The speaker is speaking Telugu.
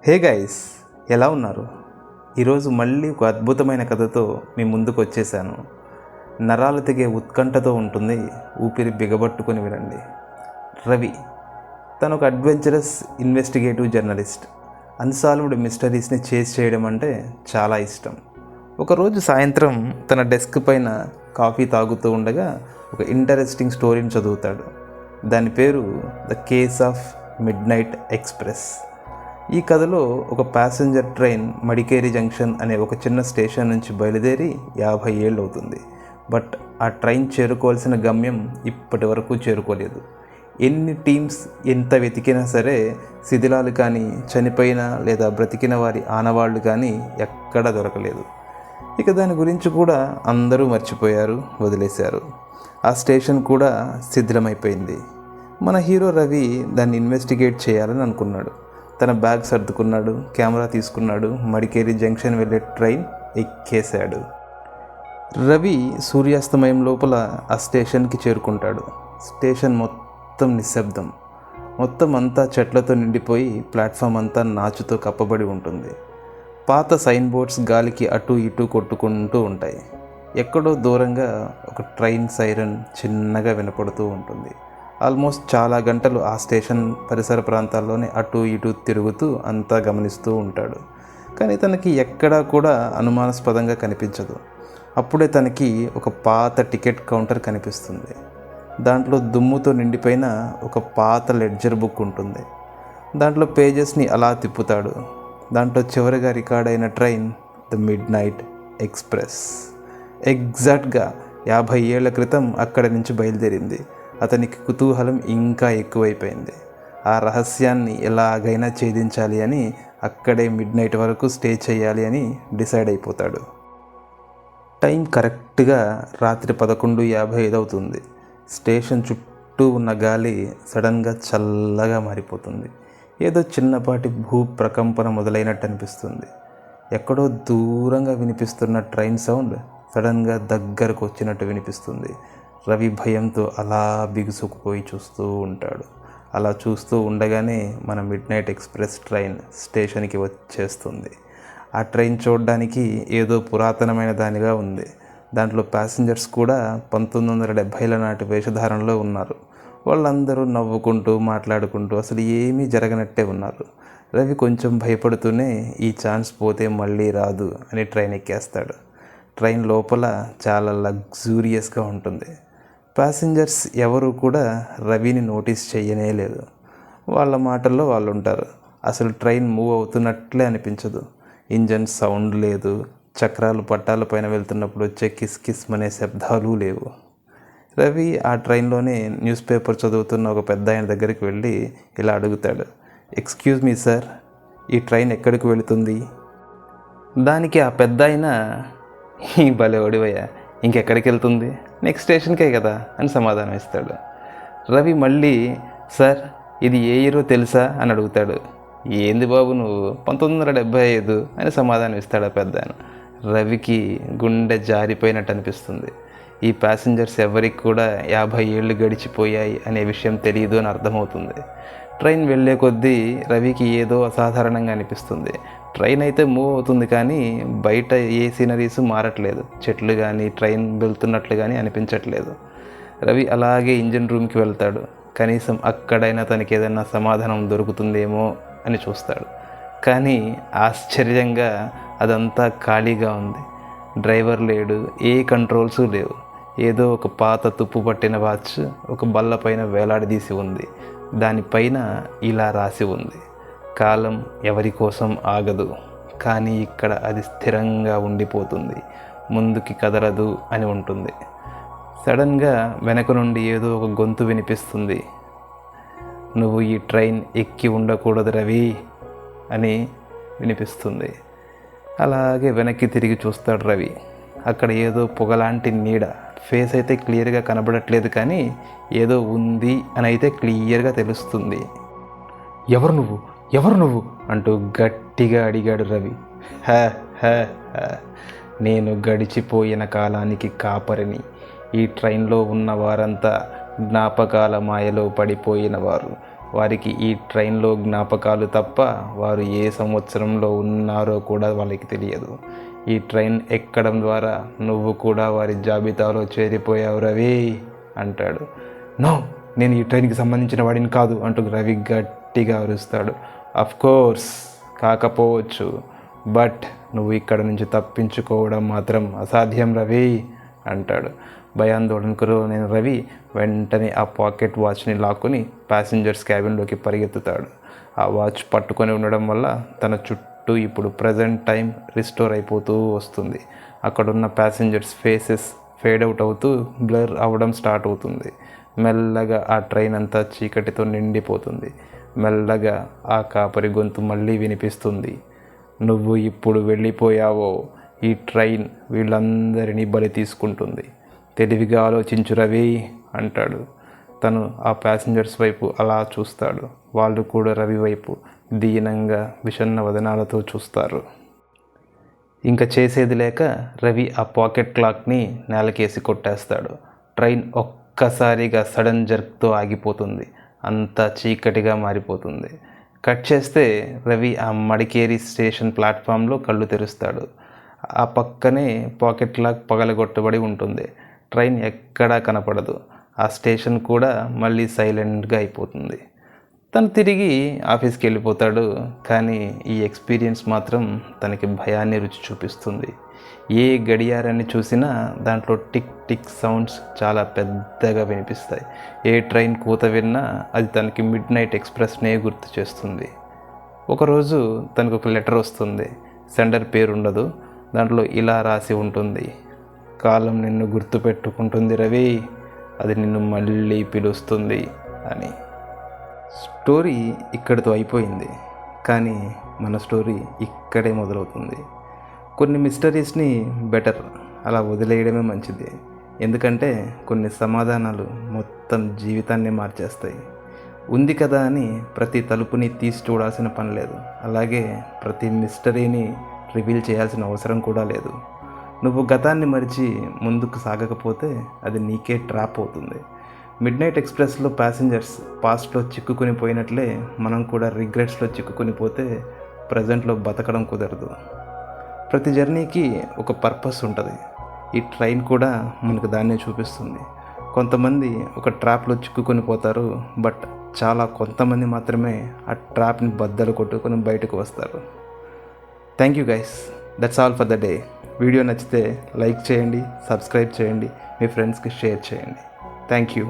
హే గైస్, ఎలా ఉన్నారు? ఈరోజు మళ్ళీ ఒక అద్భుతమైన కథతో మీ ముందుకు వచ్చేసాను. నరాలు తెగే ఉత్కంఠతో ఉంటుంది, ఊపిరి బిగబట్టుకొని వినండి. రవి తను ఒక అడ్వెంచరస్ ఇన్వెస్టిగేటివ్ జర్నలిస్ట్. అన్సాల్వ్డ్ మిస్టరీస్ని చేస్ చేయడం అంటే చాలా ఇష్టం. ఒకరోజు సాయంత్రం తన డెస్క్ పైన కాఫీ తాగుతూ ఉండగా ఒక ఇంట్రెస్టింగ్ స్టోరీని చదువుతాడు. దాని పేరు the case of mid night express. ఈ కథలో ఒక ప్యాసింజర్ ట్రైన్ మడికేరి జంక్షన్ అనే ఒక చిన్న స్టేషన్ నుంచి బయలుదేరి 50 ఏళ్ళు అవుతుంది. బట్ ఆ ట్రైన్ చేరుకోవాల్సిన గమ్యం ఇప్పటి వరకు చేరుకోలేదు. ఎన్ని టీమ్స్ ఎంత వెతికినా సరే శిథిలాలు కానీ, చనిపోయిన లేదా బ్రతికిన వారి ఆనవాళ్ళు కానీ ఎక్కడా దొరకలేదు. ఇక దాని గురించి కూడా అందరూ మర్చిపోయారు, వదిలేశారు. ఆ స్టేషన్ కూడా శిథిలమైపోయింది. మన హీరో రవి దాన్ని ఇన్వెస్టిగేట్ చేయాలని అనుకున్నాడు. తన బ్యాగ్ సర్దుకున్నాడు, కెమెరా తీసుకున్నాడు, మడికేరి జంక్షన్ వెళ్ళే ట్రైన్ ఎక్కేశాడు. రవి సూర్యాస్తమయం లోపల ఆ స్టేషన్కి చేరుకుంటాడు. స్టేషన్ మొత్తం నిశ్శబ్దం. మొత్తం అంతా చెట్లతో నిండిపోయి ప్లాట్ఫామ్ అంతా నాచుతో కప్పబడి ఉంటుంది. పాత సైన్ బోర్డ్స్ గాలికి అటు ఇటు కొట్టుకుంటూ ఉంటాయి. ఎక్కడో దూరంగా ఒక ట్రైన్ సైరన్ చిన్నగా వినపడుతూ ఉంటుంది. ఆల్మోస్ట్ చాలా గంటలు ఆ స్టేషన్ పరిసర ప్రాంతాల్లోనే అటు ఇటు తిరుగుతూ అంతా గమనిస్తూ ఉంటాడు. కానీ తనకి ఎక్కడా కూడా అనుమానాస్పదంగా కనిపించదు. అప్పుడే తనకి ఒక పాత టికెట్ కౌంటర్ కనిపిస్తుంది. దాంట్లో దుమ్ముతో నిండిపోయిన ఒక పాత లెడ్జర్ బుక్ ఉంటుంది. దాంట్లో పేజెస్ని అలా తిప్పుతాడు. దాంట్లో చివరిగా రికార్డ్ అయిన train the mid night express ఎగ్జాక్ట్గా 50 ఏళ్ల క్రితం అక్కడి నుంచి బయలుదేరింది. అతనికి కుతూహలం ఇంకా ఎక్కువైపోయింది. ఆ రహస్యాన్ని ఎలాగైనా ఛేదించాలి అని అక్కడే మిడ్ నైట్ వరకు స్టే చేయాలి అని డిసైడ్ అయిపోతాడు. టైం కరెక్ట్గా రాత్రి 11:55 అవుతుంది. స్టేషన్ చుట్టూ ఉన్న గాలి సడన్గా చల్లగా మారిపోతుంది. ఏదో చిన్నపాటి భూ ప్రకంపన మొదలైనట్టు అనిపిస్తుంది. ఎక్కడో దూరంగా వినిపిస్తున్న ట్రైన్ సౌండ్ సడన్గా దగ్గరకు వచ్చినట్టు వినిపిస్తుంది. రవి భయంతో అలా బిగుసుకుపోయి చూస్తూ ఉంటాడు. అలా చూస్తూ ఉండగానే మన మిడ్ నైట్ ఎక్స్ప్రెస్ ట్రైన్ స్టేషన్కి వచ్చేస్తుంది. ఆ ట్రైన్ చూడడానికి ఏదో పురాతనమైన దానిగా ఉంది. దాంట్లో ప్యాసింజర్స్ కూడా 1970ల నాటి వేషధారణలో ఉన్నారు. వాళ్ళందరూ నవ్వుకుంటూ మాట్లాడుకుంటూ అసలు ఏమీ జరగనట్టే ఉన్నారు. రవి కొంచెం భయపడుతూనే ఈ ఛాన్స్ పోతే మళ్ళీ రాదు అని ట్రైన్ ఎక్కేస్తాడు. ట్రైన్ లోపల చాలా లగ్జూరియస్గా ఉంటుంది. ప్యాసింజర్స్ ఎవరు కూడా రవిని నోటీస్ చేయనే లేదు. వాళ్ళ మాటల్లో వాళ్ళు ఉంటారు. అసలు ట్రైన్ మూవ్ అవుతున్నట్లే అనిపించదు. ఇంజన్ సౌండ్ లేదు. చక్రాలు పట్టాల పైన వెళ్తున్నప్పుడు వచ్చే కిస్ కిస్ అనే శబ్దాలు లేవు. రవి ఆ ట్రైన్లోనే న్యూస్ పేపర్ చదువుతున్న ఒక పెద్ద ఆయన దగ్గరికి వెళ్ళి ఇలా అడుగుతాడు, ఎక్స్క్యూజ్ మీ సార్, ఈ ట్రైన్ ఎక్కడికి వెళుతుంది? దానికి ఆ పెద్ద ఆయన, ఈ భలే ఒడివయ్యా, ఇంకెక్కడికి వెళ్తుంది, నెక్స్ట్ స్టేషన్కే కదా అని సమాధానం ఇస్తాడు. రవి మళ్ళీ, సార్ ఇది ఏ ఇయరో తెలుసా అని అడుగుతాడు. ఏంది బాబు నువ్వు, 1975 అని సమాధానం ఇస్తాడు ఆ పెద్ద ఆయన. రవికి గుండె జారిపోయినట్టు అనిపిస్తుంది. ఈ ప్యాసింజర్స్ ఎవరికి కూడా 50 ఏళ్ళు గడిచిపోయాయి అనే విషయం తెలియదు అని అర్థమవుతుంది. ట్రైన్ వెళ్ళే కొద్దీ రవికి ఏదో అసాధారణంగా అనిపిస్తుంది. ట్రైన్ అయితే మూవ్ అవుతుంది కానీ బయట ఏ సీనరీస్ మారట్లేదు. చెట్లు కానీ ట్రైన్ వెళ్తున్నట్లు కానీ అనిపించట్లేదు. రవి అలాగే ఇంజిన్ రూమ్కి వెళ్తాడు. కనీసం అక్కడైనా తనకి ఏదైనా సమాధానం దొరుకుతుందేమో అని చూస్తాడు. కానీ ఆశ్చర్యంగా అదంతా ఖాళీగా ఉంది. డ్రైవర్ లేడు, ఏ కంట్రోల్స్ లేవు. ఏదో ఒక పాత తుప్పు పట్టిన వాచ్ ఒక బల్ల పైన వేలాడదీసి ఉంది. దానిపైన ఇలా రాసి ఉంది, కాలం ఎవరి కోసం ఆగదు, కానీ ఇక్కడ అది స్థిరంగా ఉండిపోతుంది, ముందుకి కదలదు అని ఉంటుంది. సడన్గా వెనక నుండి ఏదో ఒక గొంతు వినిపిస్తుంది, నువ్వు ఈ ట్రైన్ ఎక్కి ఉండకూడదు రవి అని వినిపిస్తుంది. అలాగే వెనక్కి తిరిగి చూస్తాడు రవి. అక్కడ ఏదో పొగలాంటి నీడ, ఫేస్ అయితే క్లియర్గా కనబడట్లేదు కానీ ఏదో ఉంది అని అయితే క్లియర్గా తెలుస్తుంది. ఎవరు నువ్వు, ఎవరు నువ్వు అంటూ గట్టిగా అడిగాడు రవి. నేను గడిచిపోయిన కాలానికి కాపరిని. ఈ ట్రైన్లో ఉన్న వారంతా జ్ఞాపకాల మాయలో పడిపోయిన వారు. వారికి ఈ ట్రైన్లో జ్ఞాపకాలు తప్ప వారు ఏ సంవత్సరంలో ఉన్నారో కూడా వాళ్ళకి తెలియదు. ఈ ట్రైన్ ఎక్కడం ద్వారా నువ్వు కూడా వారి జాబితాలో చేరిపోయావు రవి అంటాడు. నో, నేను ఈ ట్రైన్కి సంబంధించిన వాడిని కాదు అంటూ రవి గట్టిగా అరుస్తాడు. అఫ్కోర్స్ కాకపోవచ్చు, బట్ నువ్వు ఇక్కడ నుంచి తప్పించుకోవడం మాత్రం అసాధ్యం రవి అంటాడు. భయాందోళనకు నేను రవి వెంటనే ఆ పాకెట్ వాచ్ని లాక్కుని ప్యాసింజర్స్ క్యాబిన్లోకి పరిగెత్తుతాడు. ఆ వాచ్ పట్టుకొని ఉండడం వల్ల తన చుట్టూ ఇప్పుడు ప్రజెంట్ టైం రిస్టోర్ అయిపోతూ వస్తుంది. అక్కడున్న ప్యాసింజర్స్ ఫేసెస్ ఫేడ్ అవుట్ అవుతూ బ్లర్ అవ్వడం స్టార్ట్ అవుతుంది. మెల్లగా ఆ ట్రైన్ అంతా చీకటితో నిండిపోతుంది. మెల్లగా ఆ కాపరి గొంతు మళ్ళీ వినిపిస్తుంది. నువ్వు ఇప్పుడు వెళ్ళిపోయావో ఈ ట్రైన్ వీళ్ళందరినీ బలి తీసుకుంటుంది. తెలివిగా ఆలోచించు రవి అంటాడు. తను ఆ ప్యాసింజర్స్ వైపు అలా చూస్తాడు. వాళ్ళు కూడా రవి వైపు దీనంగా విషన్న వదనాలతో చూస్తారు. ఇంకా చేసేది లేక రవి ఆ పాకెట్ క్లాక్ని నేలకేసి కొట్టేస్తాడు. ట్రైన్ ఒక్కసారిగా సడన్ జర్క్తో ఆగిపోతుంది. అంతా చీకటిగా మారిపోతుంది. కట్ చేస్తే రవి ఆ మడికేరి స్టేషన్ ప్లాట్ఫామ్లో కళ్ళు తెరుస్తాడు. ఆ పక్కనే పాకెట్ క్లాక్ పగలగొట్టబడి ఉంటుంది. ట్రైన్ ఎక్కడా కనపడదు. ఆ స్టేషన్ కూడా మళ్ళీ సైలెంట్గా అయిపోతుంది. తను తిరిగి ఆఫీస్కి వెళ్ళిపోతాడు. కానీ ఈ ఎక్స్పీరియన్స్ మాత్రం తనకి భయాన్ని రుచి చూపిస్తుంది. ఏ గడియారాన్ని చూసినా దాంట్లో టిక్ టిక్ సౌండ్స్ చాలా పెద్దగా వినిపిస్తాయి. ఏ ట్రైన్ కూత విన్నా అది తనకి మిడ్ నైట్ ఎక్స్ప్రెస్నే గుర్తు చేస్తుంది. ఒకరోజు తనకు ఒక లెటర్ వస్తుంది. సెండర్ పేరు ఉండదు. దాంట్లో ఇలా రాసి ఉంటుంది: కాలం నిన్ను గుర్తుపెట్టుకుంటుంది రవి, అది నిన్ను మళ్ళీ పిలుస్తుంది అని. స్టోరీ ఇక్కడితో అయిపోయింది. కానీ మన స్టోరీ ఇక్కడే మొదలవుతుంది. కొన్ని మిస్టరీస్ని బెటర్ అలా వదిలేయడమే మంచిది. ఎందుకంటే కొన్ని సమాధానాలు మొత్తం జీవితాన్ని మార్చేస్తాయి. ఉంది కదా అని ప్రతి తలుపుని తీసి చూడాల్సిన పని లేదు. అలాగే ప్రతి మిస్టరీని రివీల్ చేయాల్సిన అవసరం కూడా లేదు. నువ్వు గతాన్ని మరిచి ముందుకు సాగకపోతే అది నీకే ట్రాప్ అవుతుంది. మిడ్ నైట్ ఎక్స్ప్రెస్లో ప్యాసింజర్స్ పాస్ట్లో చిక్కుకొని పోయినట్లే మనం కూడా రిగ్రెట్స్లో చిక్కుకొని పోతే ప్రజెంట్లో బతకడం కుదరదు. ప్రతి జర్నీకి ఒక పర్పస్ ఉంటుంది. ఈ ట్రైన్ కూడా మనకు దాన్నే చూపిస్తుంది. కొంతమంది ఒక ట్రాప్లో చిక్కుకొని పోతారు, బట్ చాలా కొంతమంది మాత్రమే ఆ ట్రాప్ని బద్దలు కొట్టుకొని బయటకు వస్తారు. Thank you guys, that's all for the day. Video నచ్చితే లైక్ చేయండి, సబ్స్క్రైబ్ చేయండి, మీ ఫ్రెండ్స్కి షేర్ చేయండి. Thank you.